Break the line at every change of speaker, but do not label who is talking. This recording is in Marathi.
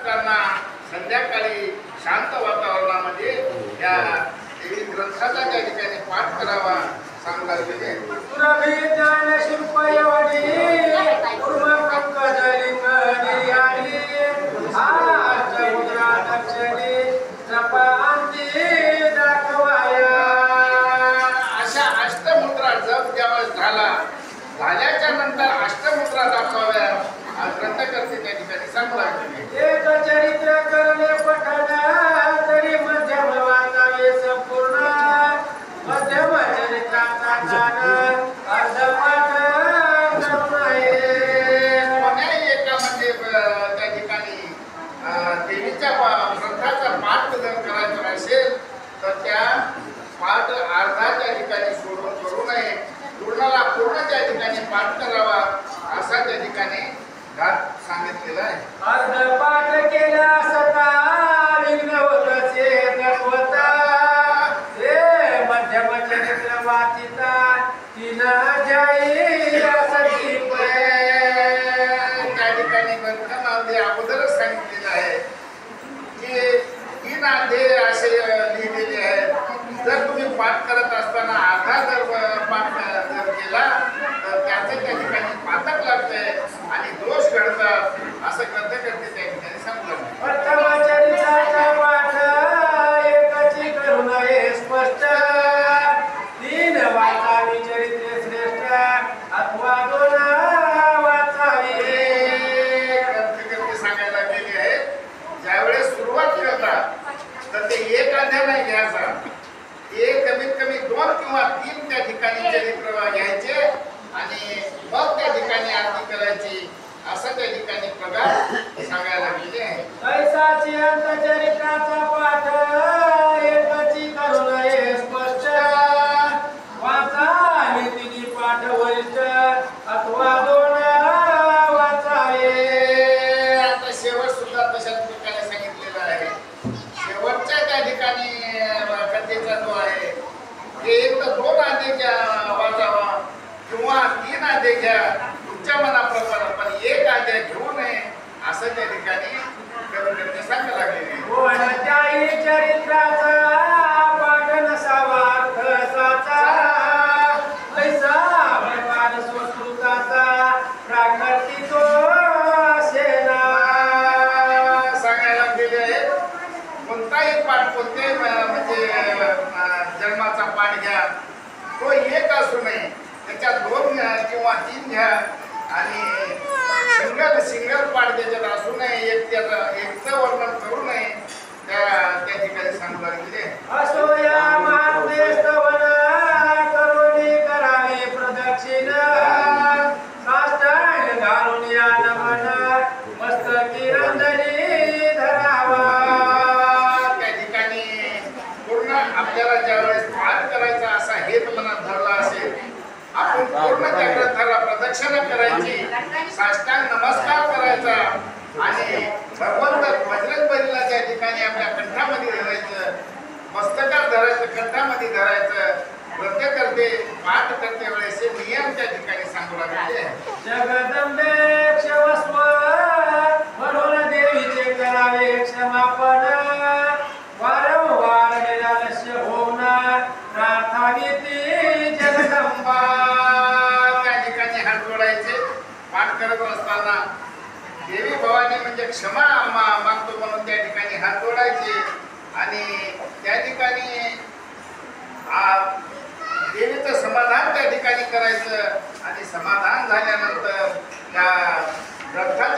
भक्तांना संध्याकाळी शांत वातावरणामध्ये या देवी ग्रंथाचा त्या ठिकाणी पाठ करावा सांगू लागलेले. अशा अष्टमुद्रा जप ज्यावेळेस झाल्याच्या नंतर अष्टमुद्रा दाखवाव्या ग्रंथकर्ते त्या ठिकाणी सांगू लागले.
एक चरित्र करणे पठण तरी मध्यम वाचावे संपूर्ण मध्यम चरित्राचा ज्ञान अर्धपाठ करू नये.
कोण्याही एका म्हणजे त्या ठिकाणी देवीच्या ग्रंथाचा पाठ जर करायचा असेल तर त्या पाठ अर्धा त्या ठिकाणी सोडून करू नये, पूर्णाला पूर्ण त्या ठिकाणी पाठ करावा असा त्या ठिकाणी घाट सांगितलेला आहे.
अर्धपाठ केला असता विघ्न होतचे तत्वता हे मध्यम चरित्र वाचिता तीन अध्यायी असती
त्या ठिकाणी ग्रंथामध्ये अगोदरच सांगितलेलं आहे की 3 अध्याय असे लिहिलेले आहेत. जर तुम्ही पाठ करत असताना अर्धा जर पाठ जर केला तर त्याचे त्या ठिकाणी पातक लागते आणि दोष घडतात असं ग्रंथकर्ते त्या ठिकाणी सांगू लागले.
प्रथम चरित्राचा पाठ एकची करू नये स्पष्ट 3 वाचावी चरित्रे श्रेष्ठ अथवा 2 वाचावी.
ग्रंथकर्ते सांगायला गेले आहेत ज्यावेळेस सुरुवात करतात तर ते 1 अध्याय नाही घ्यायचा, एक कमीत कमी 2 किंवा 3 त्या ठिकाणी चरित्र घ्यायचे आणि मग त्या ठिकाणी आरती करायची असं त्या ठिकाणी प्रकार सांगायला गेले आहे.
ऐसाची अंतचरित्राचा पाठ एकची करू नये स्पष्ट वाचावी 3 पाठ वरिष्ठ अथवा 2 वाचावे.
आता शेवट सुद्धा तशाच प्रकारे सांगितलेलं आहे. शेवटच्या त्या ठिकाणी कथेचा जो आहे ते एक तर 2 अध्याय वाचावा किंवा 3 अध्याय घ्या तुमच्या मनाप्रमाणे, पण 1 अध्याय घेऊ नये असं त्या ठिकाणी कवितेने सांगायला लागलेले.
कोणत्याही चरित्राचा पाठ नसावा अर्थ साचा ऐसा भगवान संस्कृताचा प्राकृतिक सेना
सांगायला गेले आहे. कोणताही पाठ कोणते म्हणजे जन्माचा पाठ घ्या तो 1 असू नये, त्याच्यात 2 किंवा 3 घ्या आणि सिंगल पाठ त्याच्यात असू नये, एकचं वर्णन करू नये त्या ठिकाणी सांगू लागले.
असो या महात्मे स्तवन करुणी करावे प्रदक्षिण साष्टांग घालून या नमन मस्तकी अंजली धरावा.
त्या ठिकाणी पूर्ण आपल्याला ज्यावेळेस पाठ करायचा असा हेत मनात धरला असेल आपण पूर्ण त्या ग्रंथाला प्रदक्षिणा करायची, साष्टांग नमस्कार करायचा आणि भगवंत बजरंगबलीला त्या ठिकाणी आपल्या कंठामध्ये धरायचं, मस्तकात धरायचं, कंठामध्ये धरायचं. ग्रंथकर्ते पाठ करते वेळेस नियम त्या ठिकाणी सांगू लागले.
जगदंबे क्षमस्व म्हणून देवीचे करावे क्षमापण वारंवार निरालस्य होऊन राखावी ती जगदंबा.
त्या ठिकाणी हात जोडायचे पाठ करत असताना देवी भवानी म्हणजे क्षमा मागतो म्हणून त्या ठिकाणी हात जोडायचे आणि त्या ठिकाणी देवीचं समाधान त्या ठिकाणी करायचं आणि समाधान झाल्यानंतर त्या ग्रंथाला